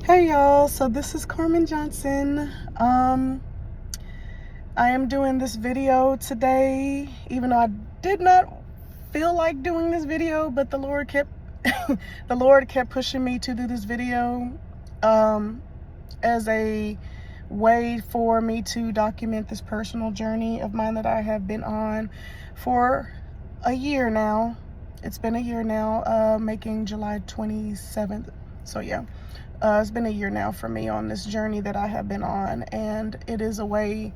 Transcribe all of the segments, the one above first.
Hey y'all, so this is Carmen Johnson. I am doing this video today, even though I did not feel like doing this video, but the Lord kept the Lord kept pushing me to do this video as a way for me to document this personal journey of mine that I have been on for a year now. It's been a year now, making July 27th. So yeah. It's been a year now for me on this journey that I have been on, and it is a way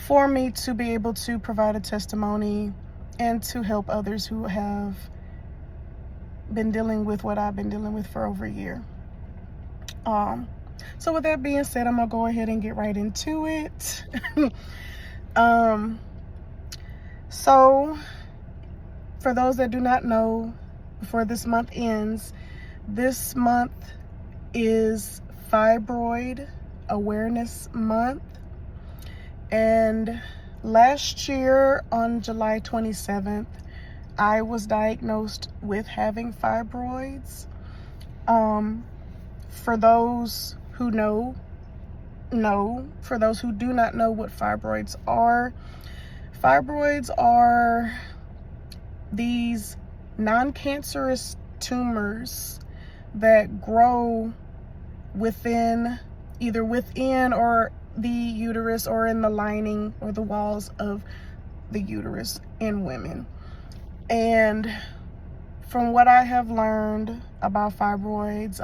for me to be able to provide a testimony and to help others who have been dealing with what I've been dealing with for over a year. So with that being said, I'm gonna go ahead and get right into it. So for those that do not know, before this month ends, this month is Fibroid Awareness Month, and last year on July 27th, I was diagnosed with having fibroids. For those who know. For those who do not know what fibroids are these non-cancerous tumors that grow either within or the uterus or in the lining or the walls of the uterus in women. And from what I have learned about fibroids,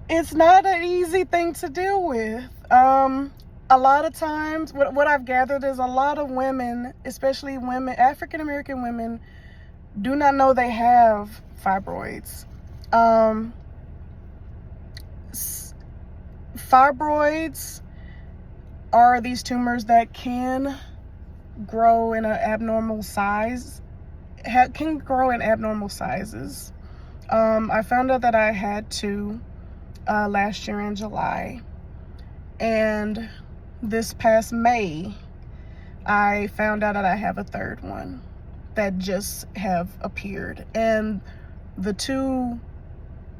it's not an easy thing to deal with. A lot of times, what I've gathered is a lot of women, especially women, African American women, do not know they have fibroids. Fibroids are these tumors that can grow in an abnormal size, can grow in abnormal sizes. I found out that I had two last year in July, and this past May, I found out that I have a third one that just have appeared. And the two,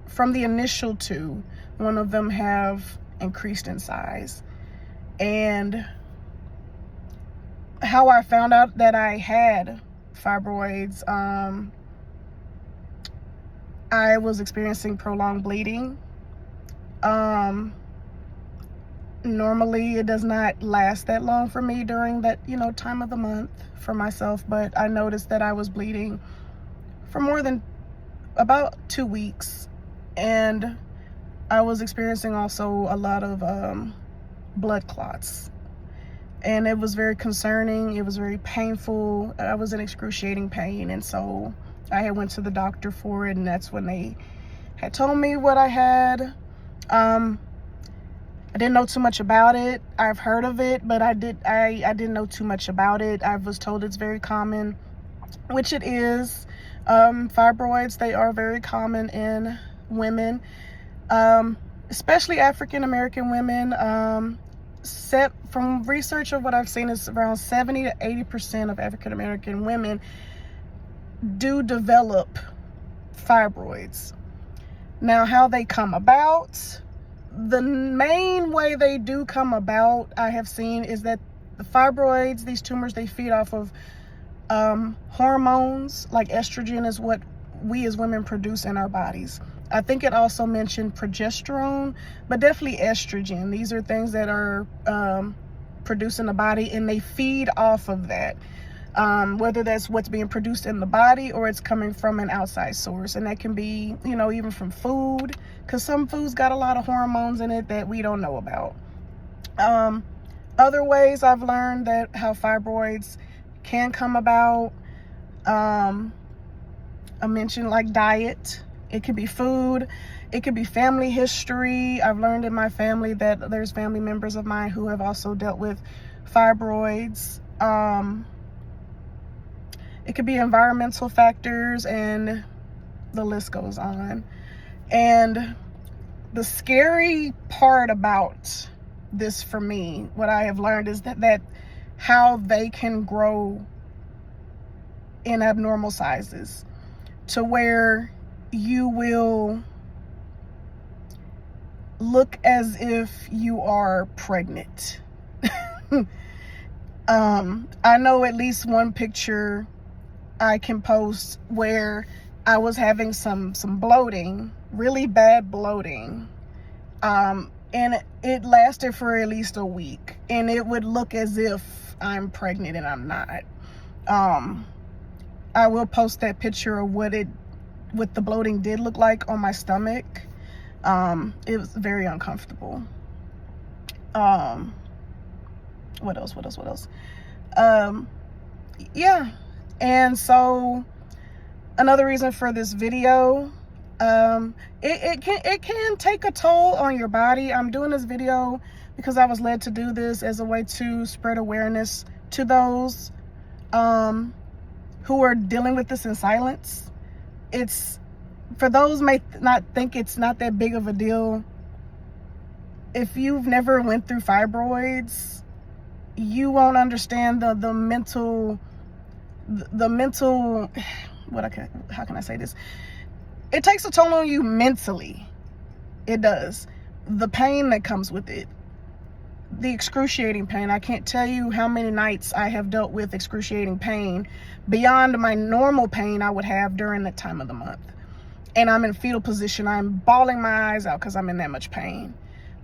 from the initial two, one of them have increased in size. And how I found out that I had fibroids, I was experiencing prolonged bleeding. Normally it does not last that long for me during that, time of the month for myself, but I noticed that I was bleeding for more than about 2 weeks, and I was experiencing also a lot of blood clots, and it was very concerning. It was very painful. I was in excruciating pain, and so I had went to the doctor for it, and that's when they had told me what I had. I didn't know too much about it. I've heard of it, but I didn't know too much about it. I was told it's very common, which it is. Fibroids, they are very common in women, especially African American women. From research of what I've seen, is around 70 to 80% of African American women do develop fibroids. Now, how they come about, the main way they do come about, I have seen, is that the fibroids, these tumors, they feed off of hormones. Like estrogen is what we as women produce in our bodies. I think it also mentioned progesterone, but definitely estrogen. These are things that are produced in the body, and they feed off of that. Whether that's what's being produced in the body or it's coming from an outside source. And that can be, even from food, because some foods got a lot of hormones in it that we don't know about. Other ways I've learned that how fibroids can come about, I mentioned like diet. It could be food. It could be family history. I've learned in my family that there's family members of mine who have also dealt with fibroids. It could be environmental factors, and the list goes on. And the scary part about this for me, what I have learned, is that how they can grow in abnormal sizes to where you will look as if you are pregnant. I know at least one picture I can post where I was having some bloating, really bad bloating, and it lasted for at least a week, and it would look as if I'm pregnant and I'm not. I will post that picture of what the bloating did look like on my stomach. It was very uncomfortable. What else? Yeah. And so another reason for this video, it can take a toll on your body. I'm doing this video because I was led to do this as a way to spread awareness to those who are dealing with this in silence. It's for those may not think it's not that big of a deal. If you've never went through fibroids, you won't understand the mental, how can I say this? It takes a toll on you mentally. It does. The pain that comes with it, the excruciating pain. I can't tell you how many nights I have dealt with excruciating pain beyond my normal pain I would have during that time of the month. And I'm in fetal position. I'm bawling my eyes out because I'm in that much pain.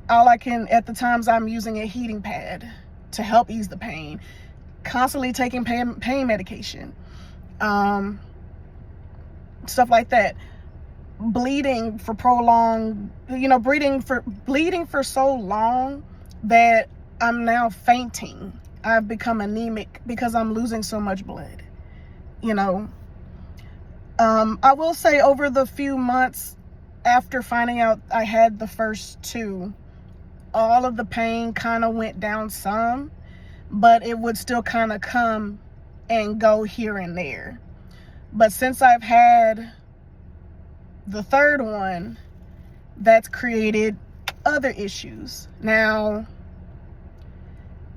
At the times I'm using a heating pad to help ease the pain, constantly taking pain medication, stuff like that. Bleeding for prolonged, bleeding for so long that I'm now fainting. I've become anemic because I'm losing so much blood. I will say over the few months after finding out I had the first two, all of the pain kind of went down some, but it would still kind of come and go here and there. But since I've had the third one, that's created other issues. Now,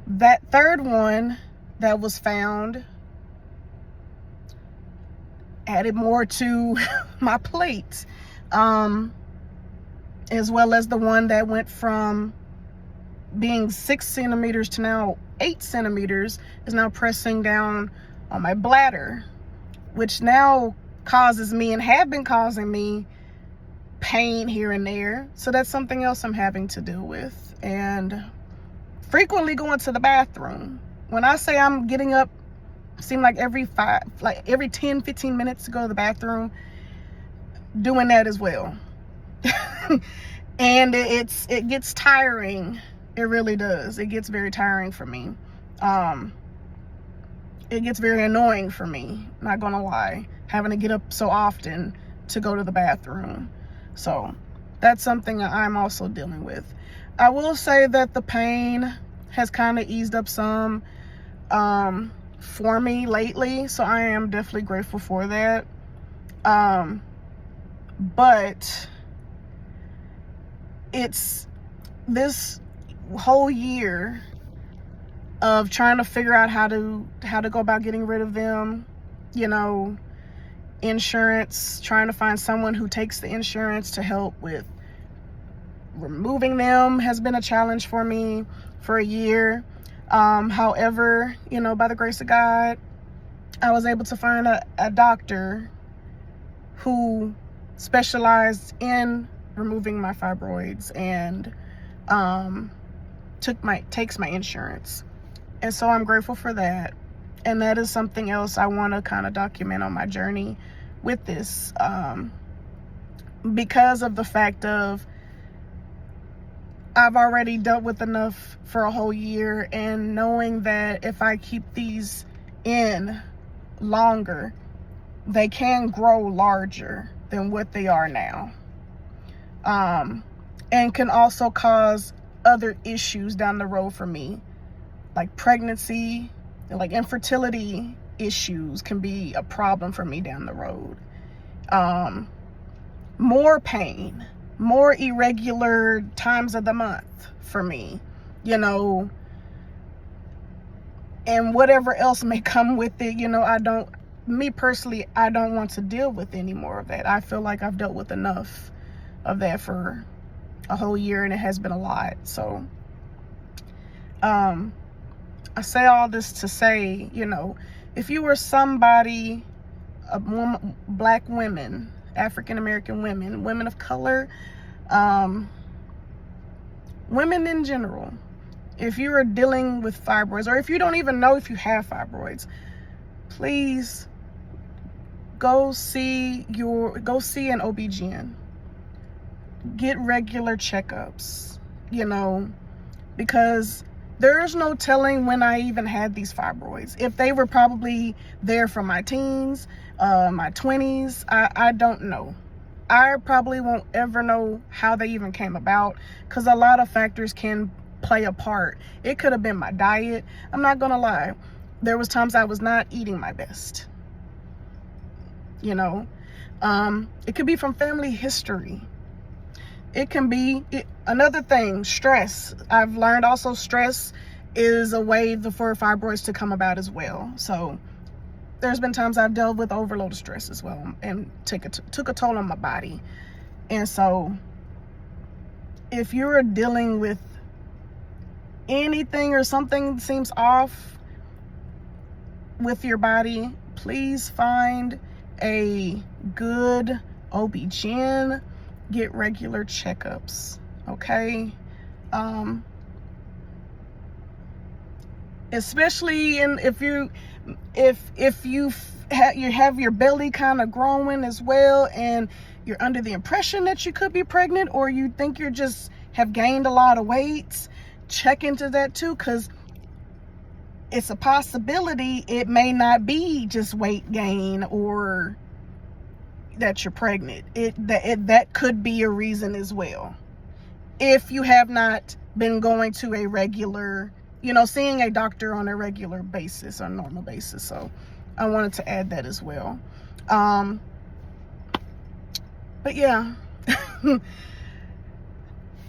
that third one that was found added more to my plate, as well as the one that went from being 6 centimeters to now 8 centimeters is now pressing down on my bladder, which now causes me and have been causing me pain here and there. So that's something else I'm having to deal with, and frequently going to the bathroom. When I say I'm getting up, seem like every 10-15 minutes to go to the bathroom, doing that as well. And it gets tiring. It really does. It gets very tiring for me. It gets very annoying for me, not gonna lie, having to get up so often to go to the bathroom. So that's something I'm also dealing with. I will say that the pain has kind of eased up some for me lately, so I am definitely grateful for that. But it's this whole year of trying to figure out how to go about getting rid of them, insurance, trying to find someone who takes the insurance to help with removing them has been a challenge for me for a year. However, by the grace of God, I was able to find a doctor who specialized in removing my fibroids and takes my insurance. And so I'm grateful for that. And that is something else I want to kind of document on my journey with this, because of the fact of I've already dealt with enough for a whole year, and knowing that if I keep these in longer, they can grow larger than what they are now, and can also cause other issues down the road for me, like pregnancy, like infertility issues can be a problem for me down the road. More pain, more irregular times of the month for me, and whatever else may come with it. me personally, I don't want to deal with any more of that. I feel like I've dealt with enough of that for a whole year, and it has been a lot. So I say all this to say, you know, if you were somebody, a woman, black women, African American women, women of color, women in general, if you are dealing with fibroids, or if you don't even know if you have fibroids, please go see an OBGYN. Get regular checkups, you know, because there's no telling when I even had these fibroids. If they were probably there from my teens, my 20s, I don't know. I probably won't ever know how they even came about, because a lot of factors can play a part. It could have been my diet. I'm not gonna lie. There was times I was not eating my best. You know, it could be from family history. It can be another thing, stress. I've learned also stress is a way for fibroids to come about as well. So there's been times I've dealt with overload of stress as well, and took a toll on my body. And so if you're dealing with anything or something seems off with your body, please find a good OB-GYN. Get regular checkups, okay? Especially if you have your belly kind of growing as well, and you're under the impression that you could be pregnant, or you think you just have gained a lot of weight, check into that too, because it's a possibility it may not be just weight gain or that you're pregnant. That could be a reason as well, if you have not been going to a regular, you know, seeing a doctor on a regular basis or normal basis. So I wanted to add that as well. But yeah,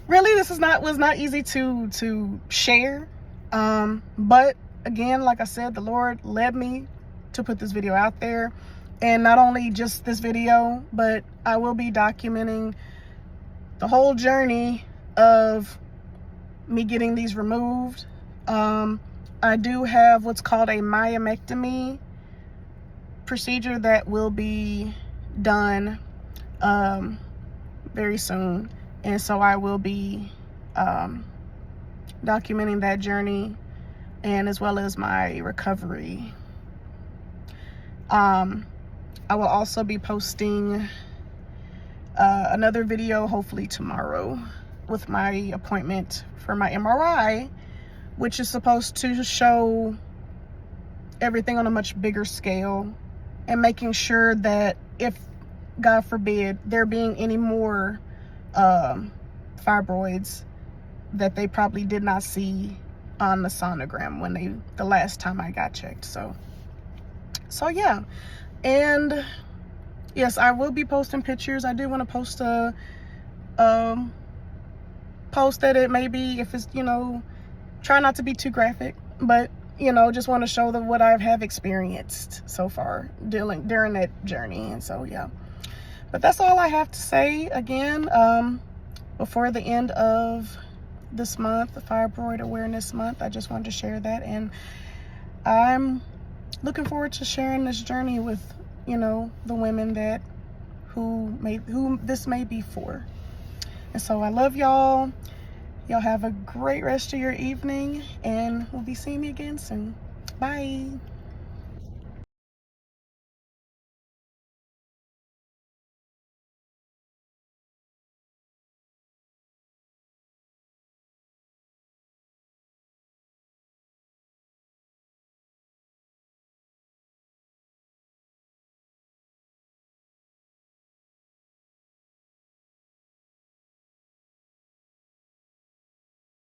really, this was not easy to share, but again, like I said, the Lord led me to put this video out there. And not only just this video, but I will be documenting the whole journey of me getting these removed. I do have what's called a myomectomy procedure that will be done very soon. And so I will be documenting that journey, and as well as my recovery. I will also be posting another video, hopefully tomorrow, with my appointment for my MRI, which is supposed to show everything on a much bigger scale, and making sure that if, God forbid, there being any more fibroids, that they probably did not see on the sonogram the last time I got checked. So yeah. And yes, I will be posting pictures. I do want to post a post that it may be, if it's, you know, try not to be too graphic, but, you know, just want to show them what I have experienced so far during that journey. And so yeah, but that's all I have to say. Again, before the end of this month, the Fibroid Awareness Month, I just wanted to share that, and I'm looking forward to sharing this journey with, you know, the women who this may be for. And so I love y'all. Y'all have a great rest of your evening, and we'll be seeing you again soon. Bye.